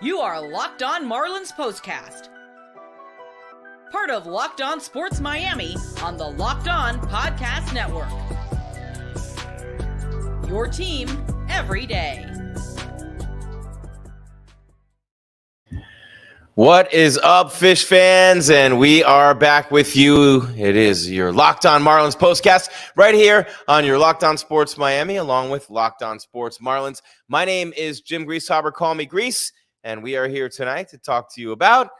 You are Locked On Marlins POSTCAST, part of Locked On Sports Miami on the Locked On Podcast Network. Your team every day. What is up, Fish fans? And we are back with you. It is your Locked On Marlins postcast right here on your Locked On Sports Miami, along with Locked On Sports Marlins. My name is Jim Greasehaber. Call me Grease. And we are here tonight to talk to you about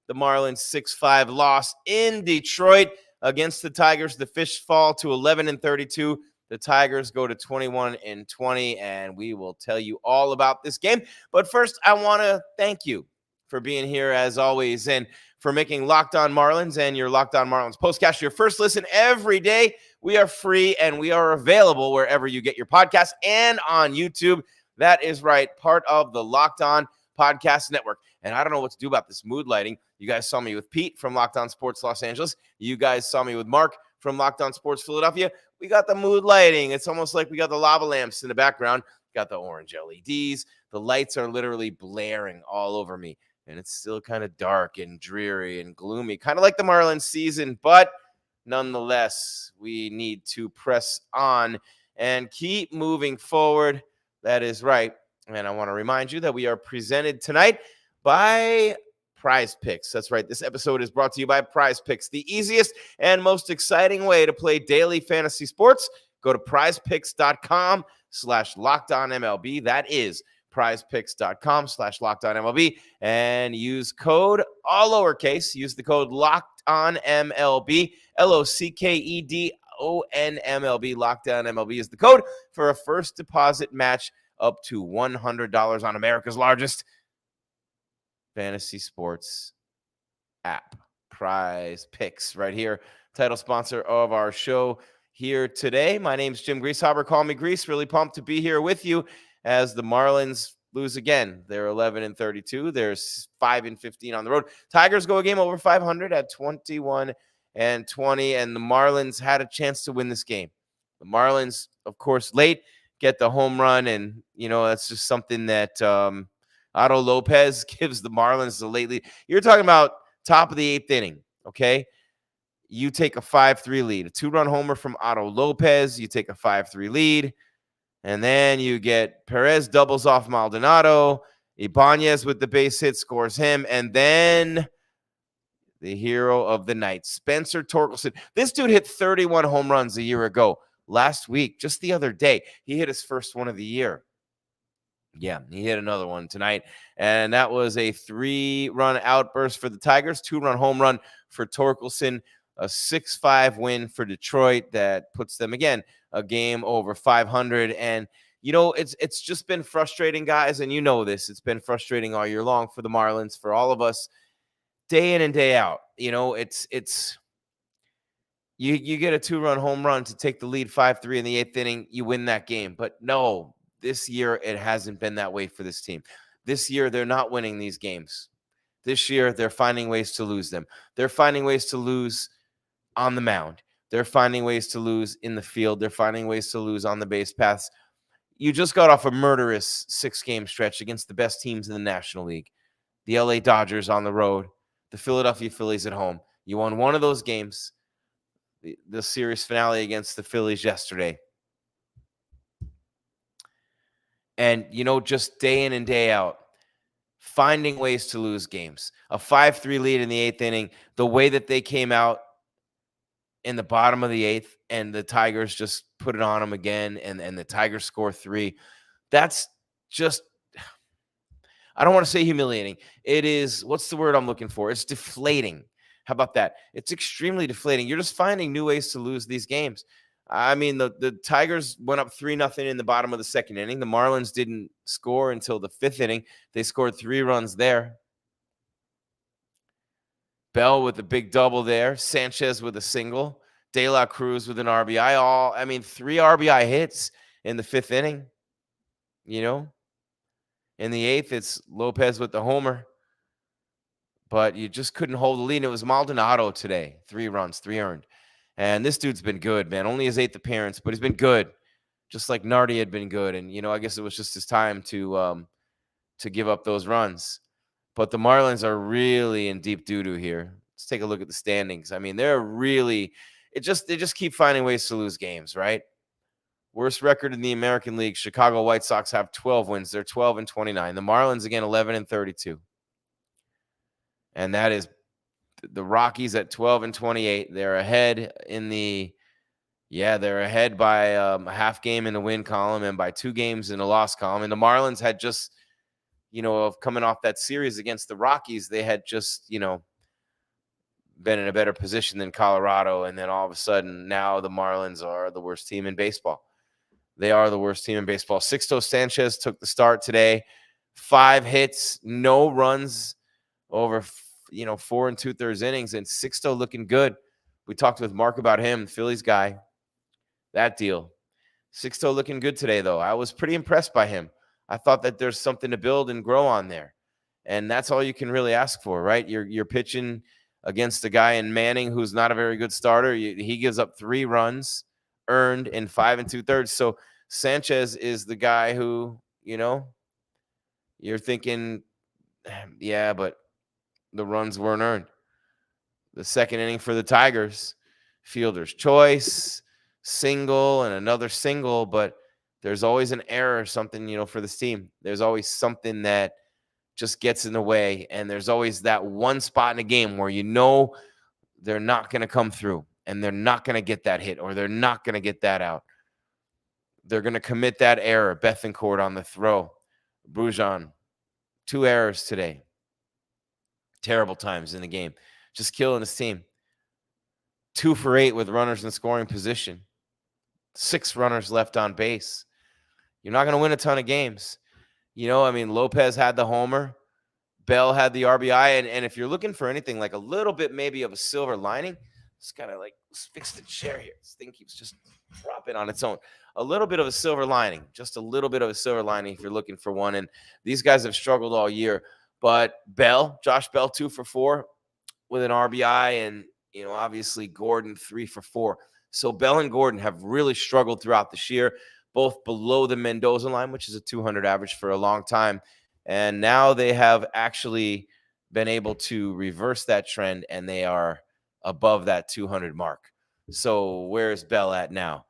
the Marlins 6-5 loss in Detroit against the Tigers. The Fish fall to 11-32. The Tigers go to 21-20, and we will tell you all about this game. But first, I want to thank you for being here as always and for making Locked On Marlins and your Locked On Marlins postcast your first listen every day. We are free and we are available wherever you get your podcasts and on YouTube. That is right, part of the Locked On Podcast Network. And I don't know what to do about this mood lighting. You guys saw me with Pete from Locked On Sports Los Angeles. You guys saw me with Mark from Locked On Sports Philadelphia. We got the mood lighting. It's almost like we got the lava lamps in the background. Got the orange LEDs. The lights are literally blaring all over me. And it's still kind of dark and dreary and gloomy, kind of like the Marlins season. But nonetheless, we need to press on and keep moving forward. That is right. And I want to remind you that we are presented tonight by Prize Picks. That's right. This episode is brought to you by Prize Picks, the easiest and most exciting way to play daily fantasy sports. Go to prizepicks.com/LockedOnMLB. That is prizepicks.com/LockedOnMLB and use code all lowercase. Use the code LockedOnMLB, LOCKEDONMLB. LockedOnMLB is the code for a first deposit match up to $100 on America's largest fantasy sports app, Prize Picks, right here. Title sponsor of our show here today. My name's Jim Greasehaber. Call me Grease. Really pumped to be here with you as the Marlins lose again. They're 11-32. They're 5-15 on the road. Tigers go a game over 500 at 21-20, and the Marlins had a chance to win this game. The Marlins, of course, late get the home run, and, that's just something that Otto Lopez gives the Marlins the late lead. You're talking about top of the eighth inning, okay? You take a 5-3 lead. A two-run homer from Otto Lopez. You take a 5-3 lead. And then you get Perez doubles off Maldonado. Ibanez with the base hit scores him. And then the hero of the night, Spencer Torkelson. This dude hit 31 home runs a year ago. Last week, just the other day, he hit his first one of the year. Yeah, he hit another one tonight. And that was a 3-run outburst for the Tigers, 2-run home run for Torkelson, a 6-5 win for Detroit that puts them, again, a game over 500. And, it's just been frustrating, guys. And you know this. It's been frustrating all year long for the Marlins, for all of us, day in and day out. You get a 2-run home run to take the lead 5-3 in the eighth inning, you win that game. But no, this year it hasn't been that way for this team. This year they're not winning these games. This year they're finding ways to lose them. They're finding ways to lose on the mound. They're finding ways to lose in the field. They're finding ways to lose on the base paths. You just got off a murderous 6-game stretch against the best teams in the National League. The LA Dodgers on the road, the Philadelphia Phillies at home. You won one of those games. The series finale against the Phillies yesterday. And, just day in and day out, finding ways to lose games. A 5-3 lead in the eighth inning, the way that they came out in the bottom of the eighth and the Tigers just put it on them again, and the Tigers score 3. That's just, I don't want to say humiliating. It is, what's the word I'm looking for? It's deflating. How about that? It's extremely deflating. You're just finding new ways to lose these games. I mean, the Tigers went up 3-0 in the bottom of the second inning. The Marlins didn't score until the 5th inning. They scored 3 runs there. Bell with a big double there. Sanchez with a single. De La Cruz with an RBI. 3 RBI hits in the 5th inning. In the 8th, it's Lopez with the homer. But you just couldn't hold the lead. And it was Maldonado today. 3 runs, 3 earned. And this dude's been good, man. Only his 8th appearance, but he's been good. Just like Nardi had been good. And, I guess it was just his time to give up those runs. But the Marlins are really in deep doo-doo here. Let's take a look at the standings. I mean, they just keep finding ways to lose games, right? Worst record in the American League. Chicago White Sox have 12 wins. They're 12-29. The Marlins, again, 11-32. And that is the Rockies at 12-28. They're ahead they're ahead by a half game in the win column and by 2 games in the loss column. And the Marlins had just, of coming off that series against the Rockies, they had just, been in a better position than Colorado. And then all of a sudden, now the Marlins are the worst team in baseball. They are the worst team in baseball. Sixto Sanchez took the start today. 5 hits, no runs over, 4 2/3 innings. And Sixto looking good. We talked with Mark about him, Phillies guy. That deal. Sixto looking good today, though. I was pretty impressed by him. I thought that there's something to build and grow on there. And that's all you can really ask for, right? You're pitching against a guy in Manning who's not a very good starter. He gives up 3 runs earned in 5 2/3. So Sanchez is the guy who, you're thinking, yeah, but the runs weren't earned. The second inning for the Tigers, fielder's choice, single and another single, but there's always an error or something, for this team. There's always something that just gets in the way, and there's always that one spot in a game where they're not going to come through, and they're not going to get that hit, or they're not going to get that out. They're going to commit that error. Bethancourt on the throw. Brujan, 2 errors today. Terrible times in the game. Just killing his team. 2 for 8 with runners in scoring position. 6 runners left on base. You're not going to win a ton of games. Lopez had the homer. Bell had the RBI. And if you're looking for anything like a little bit maybe of a silver lining, just kind of fix the chair here. This thing keeps just dropping on its own. A little bit of a silver lining. Just a little bit of a silver lining if you're looking for one. And these guys have struggled all year. But Josh Bell, 2 for 4 with an RBI. And, obviously Gordon, 3 for 4. So Bell and Gordon have really struggled throughout this year, both below the Mendoza line, which is a 200 average for a long time. And now they have actually been able to reverse that trend, and they are above that 200 mark. So where's Bell at now?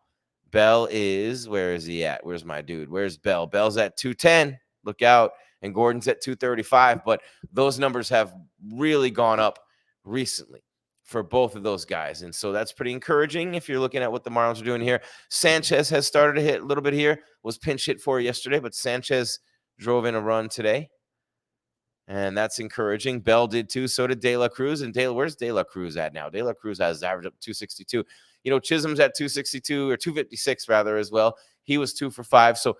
Bell where is he at? Where's my dude? Where's Bell? Bell's at 210. Look out. And Gordon's at 235. But those numbers have really gone up recently for both of those guys. And so that's pretty encouraging if you're looking at what the Marlins are doing here. Sanchez has started to hit a little bit here. Was pinch hit for yesterday, but Sanchez drove in a run today. And that's encouraging. Bell did too. So did De La Cruz. And where's De La Cruz at now? De La Cruz has averaged up 262. Chisholm's at 262 or 256 rather as well. He was 2 for 5. So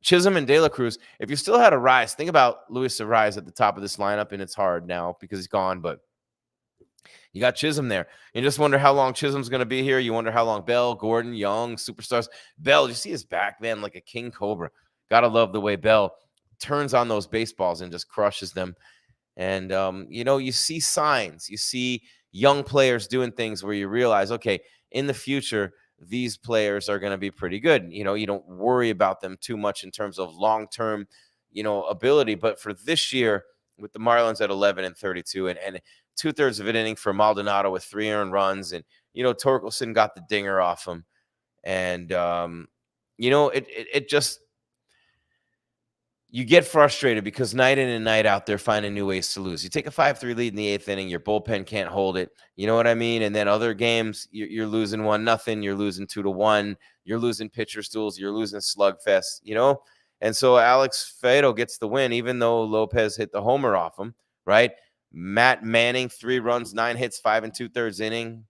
Chisolm and De La Cruz, if you still had a Rise, think about Luis Rise at the top of this lineup, and it's hard now because he's gone, but you got Chisolm there. You just wonder how long Chisholm's going to be here. You wonder how long Bell, Gordon, Young, superstars. Bell, you see his back, man, like a king cobra. Got to love the way Bell turns on those baseballs and just crushes them. And, you see signs. You see young players doing things where you realize, okay, in the future, these players are going to be pretty good. You don't worry about them too much in terms of long-term, ability. But for this year, with the Marlins at 11-32 and 2/3 of an inning for Maldonado with 3 earned runs, and Torkelson got the dinger off him, and it just, you get frustrated because night in and night out they're finding new ways to lose. You take a 5-3 lead in the 8th inning, your bullpen can't hold it. You know what I mean? And then other games you're losing 1-0, you're losing 2-1, you're losing pitcher stools, you're losing slugfest. And so Alex Faedo gets the win, even though Lopez hit the homer off him, right? Matt Manning, 3 runs, 9 hits, 5 2/3 inning.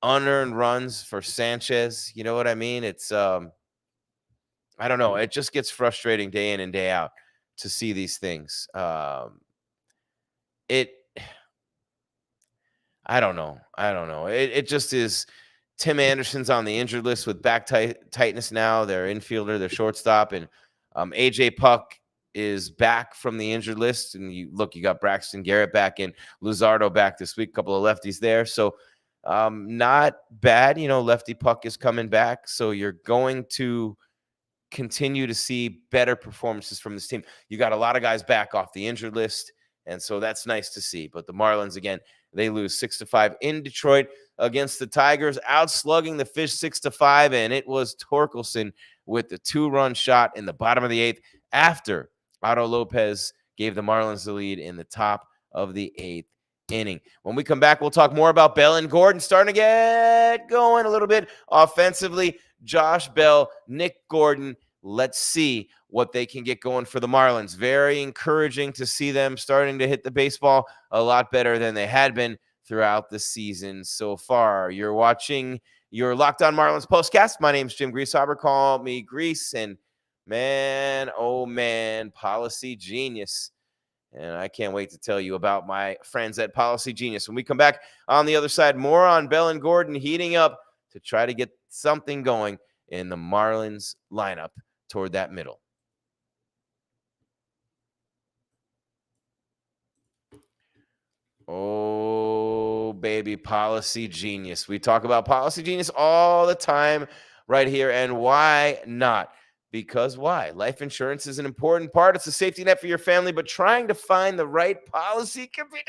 Unearned runs for Sanchez. You know what I mean? It's, I don't know. It just gets frustrating day in and day out to see these things. I don't know. It just is. Tim Anderson's on the injured list with back tightness now. Their infielder, their shortstop, and AJ Puck is back from the injured list. And you got Braxton Garrett back and Luzardo back this week. A couple of lefties there. So not bad. Lefty Puck is coming back. So you're going to continue to see better performances from this team. You got a lot of guys back off the injured list. And so that's nice to see. But the Marlins, again, they lose 6-5 in Detroit against the Tigers, outslugging the Fish 6-5. And it was Torkelson with the 2-run shot in the bottom of the 8th after Otto Lopez gave the Marlins the lead in the top of the 8th inning. When we come back, we'll talk more about Bell and Gordon starting to get going a little bit offensively. Josh Bell, Nick Gordon. Let's see what they can get going for the Marlins. Very encouraging to see them starting to hit the baseball a lot better than they had been throughout the season so far. You're watching your Locked On Marlins postcast. My name's Jim Greasehaber. Call me Grease. And man, oh man, Policygenius. And I can't wait to tell you about my friends at Policygenius. When we come back on the other side, more on Bell and Gordon heating up to try to get something going in the Marlins lineup toward that middle. Oh, baby, Policygenius. We talk about Policygenius all the time right here. And why not? Because why? Life insurance is an important part. It's a safety net for your family, but trying to find the right policy can be,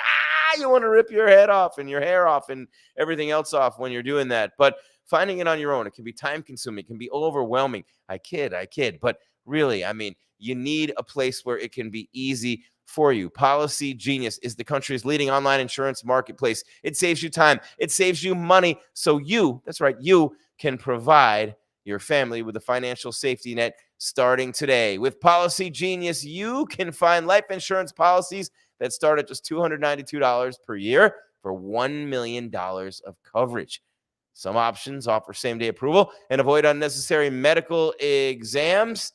you want to rip your head off and your hair off and everything else off when you're doing that. But finding it on your own, it can be time consuming, it can be overwhelming. I kid. But really, I mean, you need a place where it can be easy for you. Policygenius is the country's leading online insurance marketplace. It saves you time. It saves you money. So you, that's right, you can provide your family with a financial safety net starting today. With Policygenius, you can find life insurance policies that start at just $292 per year for $1 million of coverage. Some options offer same-day approval and avoid unnecessary medical exams.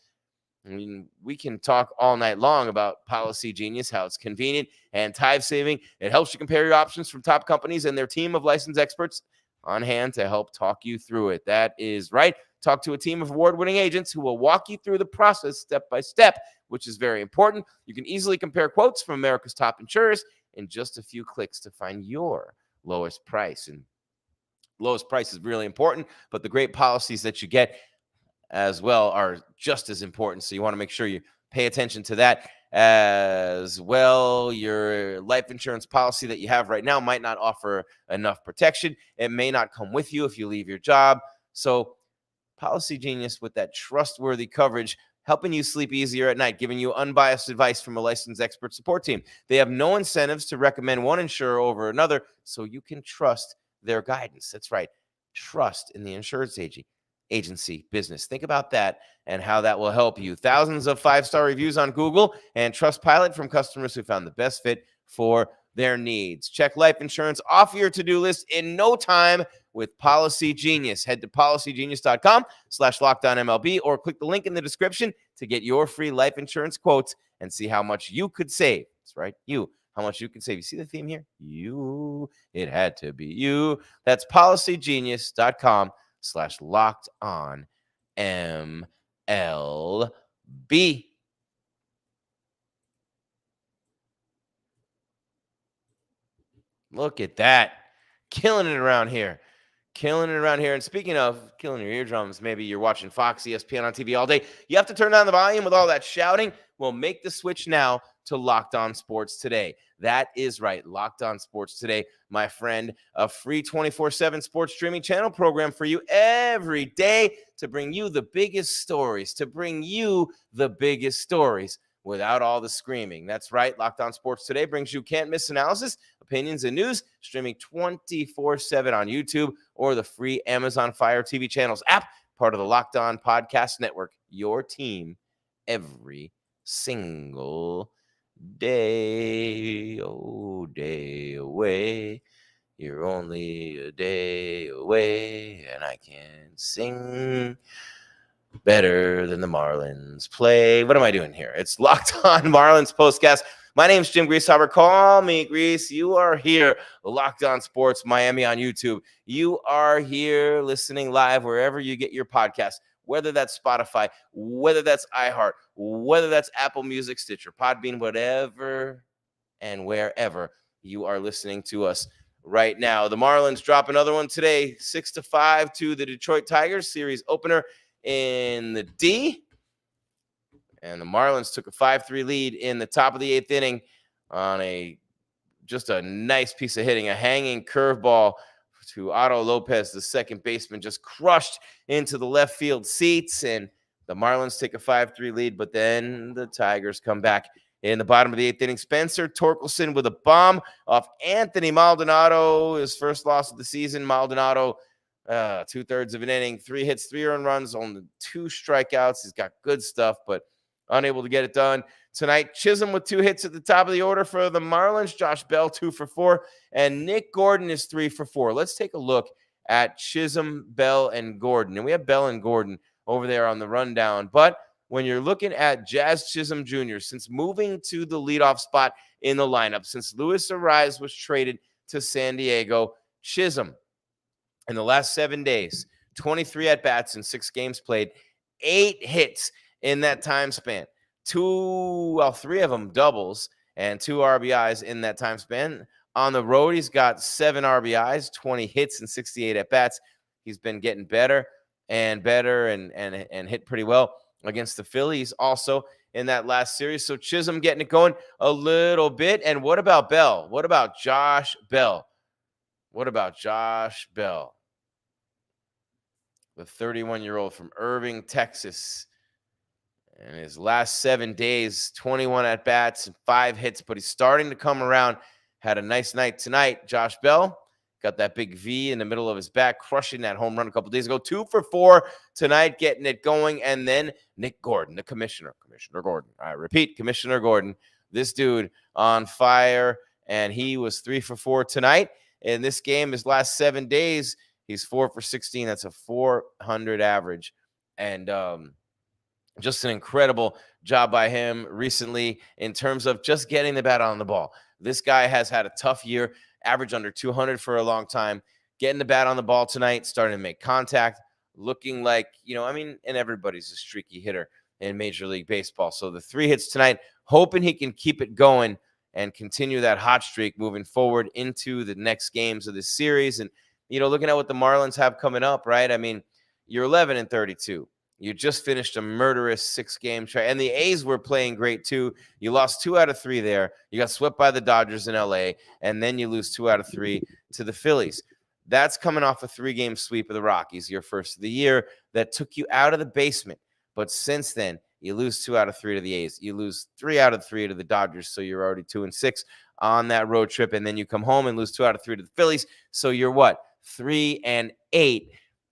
I mean, we can talk all night long about Policygenius, how it's convenient and time-saving. It helps you compare your options from top companies and their team of licensed experts on hand to help talk you through it. That is right. Talk to a team of award-winning agents who will walk you through the process step by step, which is very important. You can easily compare quotes from America's top insurers in just a few clicks to find your lowest price. And lowest price is really important, but the great policies that you get as well are just as important. So you want to make sure you pay attention to that as well. Your life insurance policy that you have right now might not offer enough protection. It may not come with you if you leave your job. So Policygenius, with that trustworthy coverage, helping you sleep easier at night, giving you unbiased advice from a licensed expert support team. They have no incentives to recommend one insurer over another, so you can trust their guidance. That's right. Trust in the insurance agency business. Think about that and how that will help you. Thousands of 5-star reviews on Google and Trustpilot from customers who found the best fit for their needs. Check life insurance off your to-do list in no time with Policygenius. Head to policygenius.com/LockedOnMLB or click the link in the description to get your free life insurance quotes and see how much you could save. That's right, you. How much you can save. You see the theme here? You. It had to be you. That's policygenius.com/LockedOnMLB. Look at that. Killing it around here. And speaking of killing your eardrums, maybe you're watching Fox, ESPN on TV all day. You have to turn down the volume with all that shouting. Well, make the switch now to Locked On Sports Today. That is right. Locked On Sports Today, my friend, a free 24/7 sports streaming channel program for you every day to bring you the biggest stories, without all the screaming. That's right. Locked On Sports Today brings you can't miss analysis, opinions, and news, streaming 24/7 on YouTube or the free Amazon Fire TV channels app, part of the Locked On Podcast Network. Your team every single day. Oh, day away. You're only a day away, and I can sing better than the Marlins play. What am I doing here? It's Locked On Marlins POSTCAST. My name's Jim Greasehaber. Call me Grease. You are here. Locked On Sports Miami on YouTube. You are here listening live wherever you get your podcast, whether that's Spotify, whether that's iHeart, whether that's Apple Music, Stitcher, Podbean, whatever and wherever you are listening to us right now. The Marlins drop another one today, 6-5 to the Detroit Tigers, series opener in the D. And the Marlins took a 5-3 lead in the top of the 8th inning on just a nice piece of hitting, a hanging curveball to Otto Lopez, the second baseman, just crushed into the left field seats, and the Marlins take a 5-3 lead, but then the Tigers come back in the bottom of the 8th inning. Spencer Torkelson with a bomb off Anthony Maldonado, his first loss of the season. Maldonado, 2/3 of an inning, 3 hits, 3 earned runs, only 2 strikeouts. He's got good stuff, but unable to get it done tonight. Chisolm with 2 hits at the top of the order for the Marlins. Josh Bell 2 for 4, and Nick Gordon is 3 for 4. Let's take a look at Chisolm, Bell, and Gordon. And we have Bell and Gordon over there on the rundown. But when you're looking at Jazz Chisolm Jr., since moving to the leadoff spot in the lineup, since Luis Ariz was traded to San Diego, Chisolm, in the last 7 days, 23 at-bats in 6 games played, 8 hits in that time span. 3 of them doubles and 2 RBIs in that time span. On the road, he's got 7 RBIs, 20 hits, and 68 at-bats. He's been getting better and better and hit pretty well against the Phillies also in that last series. So Chisolm getting it going a little bit. And what about Bell? What about Josh Bell? What about Josh Bell? The 31-year-old from Irving, Texas. In his last 7 days, 21 at-bats and 5 hits, but he's starting to come around. Had a nice night tonight. Josh Bell got that big V in the middle of his bat, crushing that home run a couple days ago. 2 for 4 tonight, getting it going. And then Nick Gordon, the Commissioner Gordon. I repeat, Commissioner Gordon. This dude on fire, and he was 3 for 4 tonight. In this game, his last 7 days, he's 4 for 16. That's a 400 average. And just an incredible job by him recently in terms of just getting the bat on the ball. This guy has had a tough year, average under 200 for a long time. Getting the bat on the ball tonight, starting to make contact, looking like, and everybody's a streaky hitter in Major League Baseball. So the 3 hits tonight, hoping he can keep it going and continue that hot streak moving forward into the next games of this series. And, looking at what the Marlins have coming up, right? I mean, you're 11-32. You just finished a murderous 6-game try. And the A's were playing great, too. You lost 2 out of 3 there. You got swept by the Dodgers in L.A., and then you lose 2 out of 3 to the Phillies. That's coming off a 3-game sweep of the Rockies, your first of the year, that took you out of the basement. But since then, you lose 2 out of 3 to the A's. You lose 3 out of 3 to the Dodgers, so you're already 2-6 on that road trip. And then you come home and lose 2 out of 3 to the Phillies. So you're what? 3-8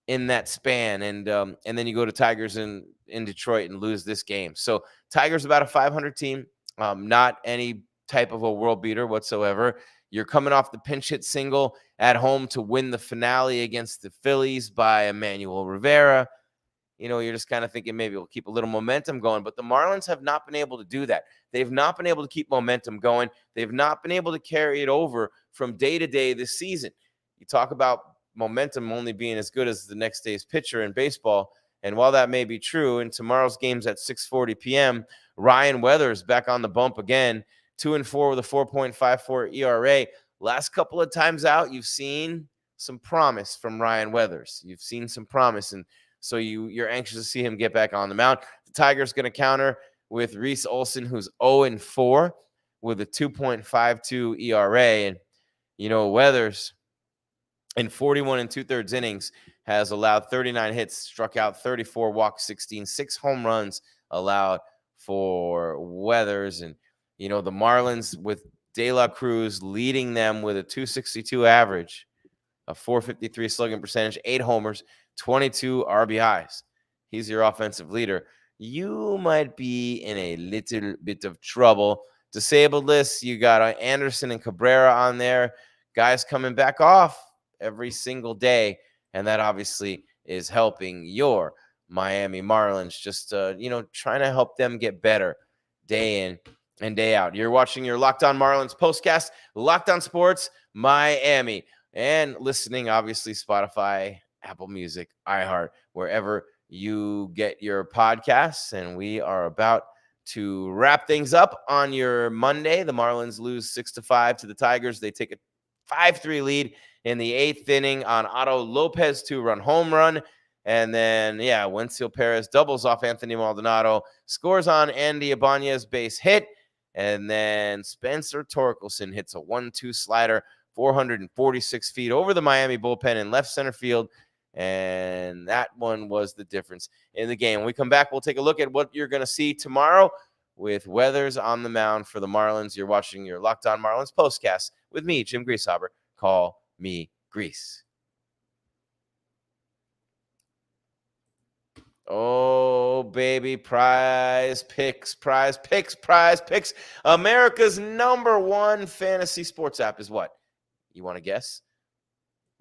in that span. And then you go to Tigers in Detroit and lose this game. So Tigers about a 500 team, not any type of a world beater whatsoever. You're coming off the pinch hit single at home to win the finale against the Phillies by Emmanuel Rivera. You're just kind of thinking maybe we'll keep a little momentum going. But the Marlins have not been able to do that. They've not been able to keep momentum going. They've not been able to carry it over from day to day this season. You talk about momentum only being as good as the next day's pitcher in baseball. And while that may be true, and tomorrow's game's at 6:40 p.m., Ryan Weathers back on the bump again, 2-4 with a 4.54 ERA. Last couple of times out, you've seen some promise from Ryan Weathers. You've seen some promise, and so you're anxious to see him get back on the mound. The Tigers going to counter with Reese Olson, who's 0-4 with a 2.52 ERA. And, Weathers in 41 2/3 innings has allowed 39 hits, struck out 34, walked 16, 6 home runs allowed for Weathers. And, the Marlins with De La Cruz leading them with a 262 average, a 453 slugging percentage, 8 homers, 22 RBIs. He's your offensive leader. You might be in a little bit of trouble. Disabled list, you got Anderson and Cabrera on there. Guys coming back off every single day, and that obviously is helping your Miami Marlins, just trying to help them get better day in and day out. You're watching your Locked On Marlins postcast, Locked On Sports Miami, and listening, obviously, Spotify, Apple Music, iHeart, wherever you get your podcasts. And we are about to wrap things up on your Monday. The Marlins lose 6-5 to the Tigers. They take a 5-3 lead in the 8th inning on Otto Lopez 2-run home run. And then, Wenzel Perez doubles off Anthony Maldonado, scores on Andy Ibanez base hit. And then Spencer Torkelson hits a 1-2 slider, 446 feet over the Miami bullpen in left center field. And that one was the difference in the game. When we come back, we'll take a look at what you're going to see tomorrow with Weathers on the mound for the Marlins. You're watching your Locked On Marlins postcast with me, Jim Greasehaber. Call me Grease. Oh, baby, prize picks. America's number one fantasy sports app is what? You want to guess?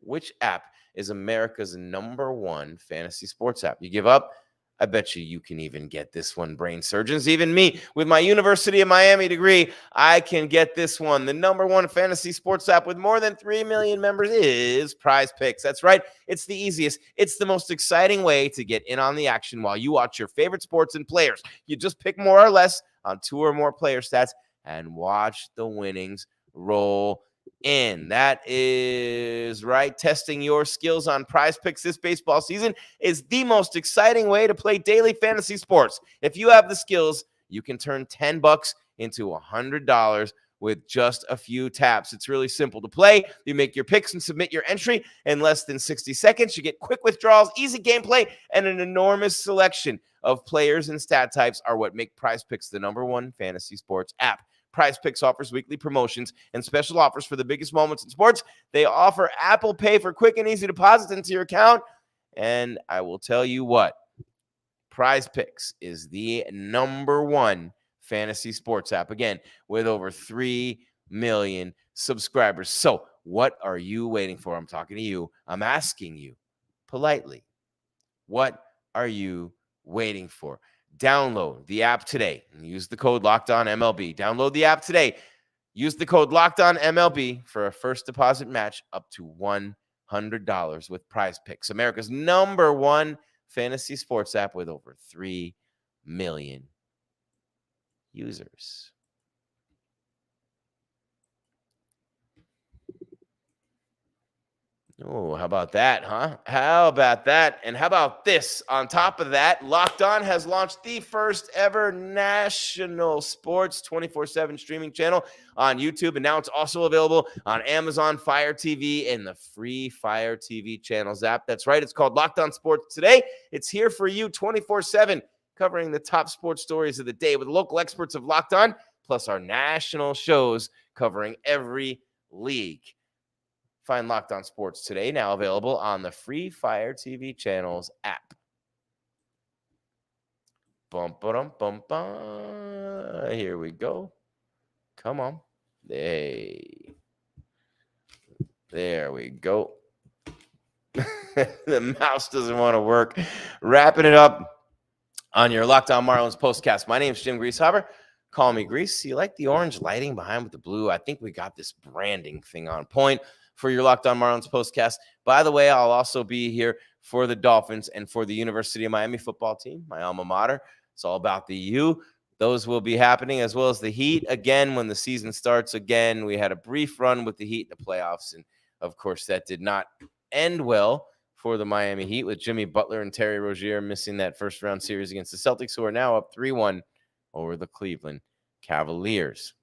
Which app is America's number one fantasy sports app? You give up? I bet you can even get this one, brain surgeons. Even me, with my University of Miami degree, I can get this one. The number one fantasy sports app with more than 3 million members is Prize Picks. That's right. It's the easiest. It's the most exciting way to get in on the action while you watch your favorite sports and players. You just pick more or less on 2 or more player stats and watch the winnings roll in. That is right. Testing your skills on Prize Picks this baseball season is the most exciting way to play daily fantasy sports. If you have the skills, you can turn $10 into $100 with just a few taps. It's really simple to play. You make your picks and submit your entry in less than 60 seconds. You get quick withdrawals, easy gameplay, and an enormous selection of players and stat types are what make Prize Picks the number one fantasy sports app. Prize Picks offers weekly promotions and special offers for the biggest moments in sports. They offer Apple Pay for quick and easy deposits into your account. And I will tell you what, Prize Picks is the number one fantasy sports app, again, with over 3 million subscribers. So what are you waiting for? I'm talking to you. I'm asking you politely. What are you waiting for? Download the app today and use the code LOCKEDONMLB. Download the app today. Use the code LOCKEDONMLB for a first deposit match up to $100 with Prize Picks, America's number one fantasy sports app with over 3 million users. Oh, how about that, huh? How about that? And how about this? On top of that, Locked On has launched the first ever national sports 24/7 streaming channel on YouTube. And now it's also available on Amazon Fire TV and the free Fire TV channels app. That's right. It's called Locked On Sports Today. It's here for you 24/7, covering the top sports stories of the day with local experts of Locked On, plus our national shows covering every league. Find Locked On Sports Today, now available on the free Fire TV channels app. Bum, ba-dum, bum, bum. Here we go. Come on. Hey. There we go. The mouse doesn't want to work. Wrapping it up on your Locked On Marlins postcast. My name is Jim Greasehaber. Call me Grease. You like the orange lighting behind with the blue? I think we got this branding thing on point for your Locked On Marlins postcast. By the way, I'll also be here for the Dolphins and for the University of Miami football team, my alma mater. It's all about the U. Those will be happening, as well as the Heat. Again, when the season starts again, we had a brief run with the Heat in the playoffs. And, of course, that did not end well for the Miami Heat, with Jimmy Butler and Terry Rozier missing that first-round series against the Celtics, who are now up 3-1 over the Cleveland Cavaliers.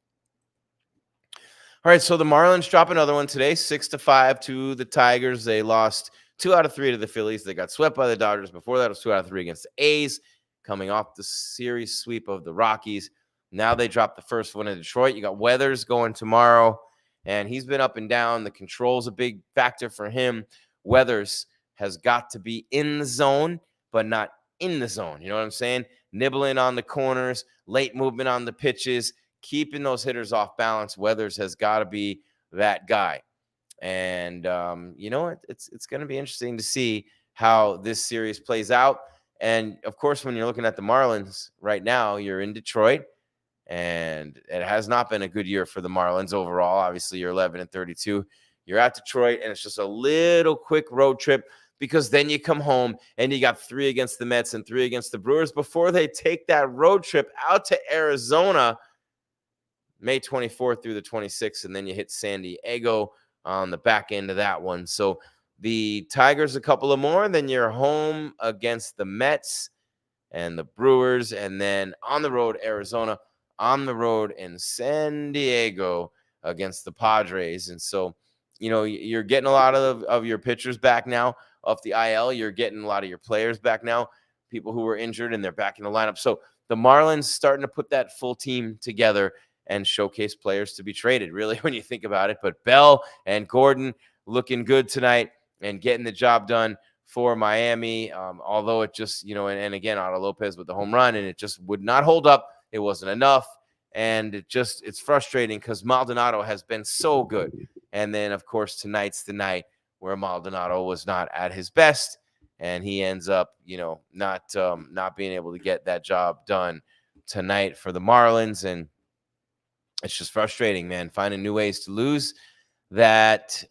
All right, so the Marlins drop another one today, 6-5 to the Tigers. They lost 2 out of 3 to the Phillies. They got swept by the Dodgers. Before that, it was 2 out of 3 against the A's, coming off the series sweep of the Rockies. Now they dropped the first one in Detroit. You got Weathers going tomorrow, and he's been up and down. The control's a big factor for him. Weathers has got to be in the zone, but not in the zone. You know what I'm saying? Nibbling on the corners, late movement on the pitches, keeping those hitters off balance. Weathers has got to be that guy. And, you know, it's going to be interesting to see how this series plays out. And, of course, when you're looking at the Marlins right now, you're in Detroit, and it has not been a good year for the Marlins overall. Obviously, you're 11-32. You're at Detroit, and it's just a little quick road trip, because then you come home and you got 3 against the Mets and 3 against the Brewers before they take that road trip out to Arizona May 24th through the 26th, and then you hit San Diego on the back end of that one. So the Tigers a couple of more, then you're home against the Mets and the Brewers, and then on the road, Arizona. on the road in San Diego against the Padres. And so, you're getting a lot of your pitchers back now off the IL. You're getting a lot of your players back now, people who were injured, and they're back in the lineup. So the Marlins starting to put that full team together and showcase players to be traded, really, when you think about it. But Bell and Gordon looking good tonight and getting the job done for Miami, although it just, and again, Otto Lopez with the home run, and it just would not hold up. It wasn't enough. And it's frustrating because Maldonado has been so good. And then, of course, tonight's the night where Maldonado was not at his best, and he ends up, not being able to get that job done tonight for the Marlins. And it's just frustrating, man, finding new ways to lose that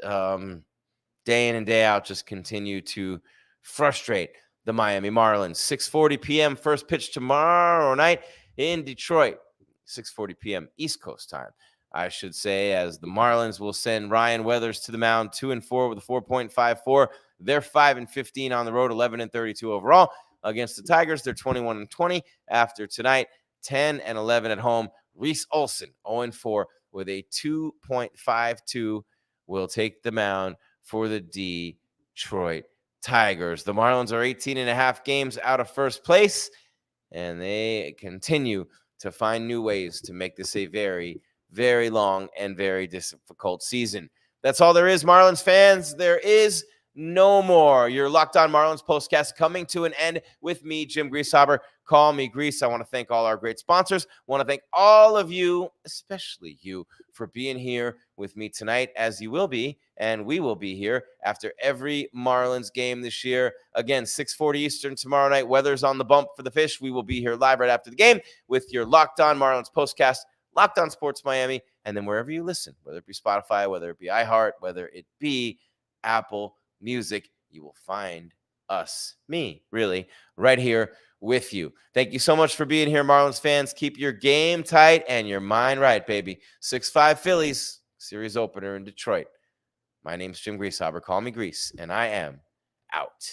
day in and day out just continue to frustrate the Miami Marlins. 6:40 p.m. first pitch tomorrow night in Detroit. 6:40 p.m. East Coast time, I should say, as the Marlins will send Ryan Weathers to the mound, 2-4 with a 4.54. They're 5-15 on the road, 11-32 overall. Against the Tigers, they're 21-20 after tonight, 10-11 at home. Reese Olson, 0-4 with a 2.52, will take the mound for the Detroit Tigers. The Marlins are 18.5 games out of first place, and they continue to find new ways to make this a very, very long and very difficult season. That's all there is, Marlins fans. There is no more. Your Locked On Marlins postcast coming to an end with me, Jim Greasehaber. Call me Grease. I want to thank all our great sponsors. I want to thank all of you, especially you, for being here with me tonight, as you will be, and we will be here after every Marlins game this year. Again, 6:40 Eastern tomorrow night. Weather's on the bump for the Fish. We will be here live right after the game with your Locked On Marlins postcast, Locked On Sports Miami, and then wherever you listen, whether it be Spotify, whether it be iHeart, whether it be Apple Music, you will find me, really, right here with you. Thank you so much for being here, Marlins fans. Keep your game tight and your mind right, baby. 6-5 Phillies, series opener in Detroit. My name's Jim Greasehaber. Call me Grease, and I am out.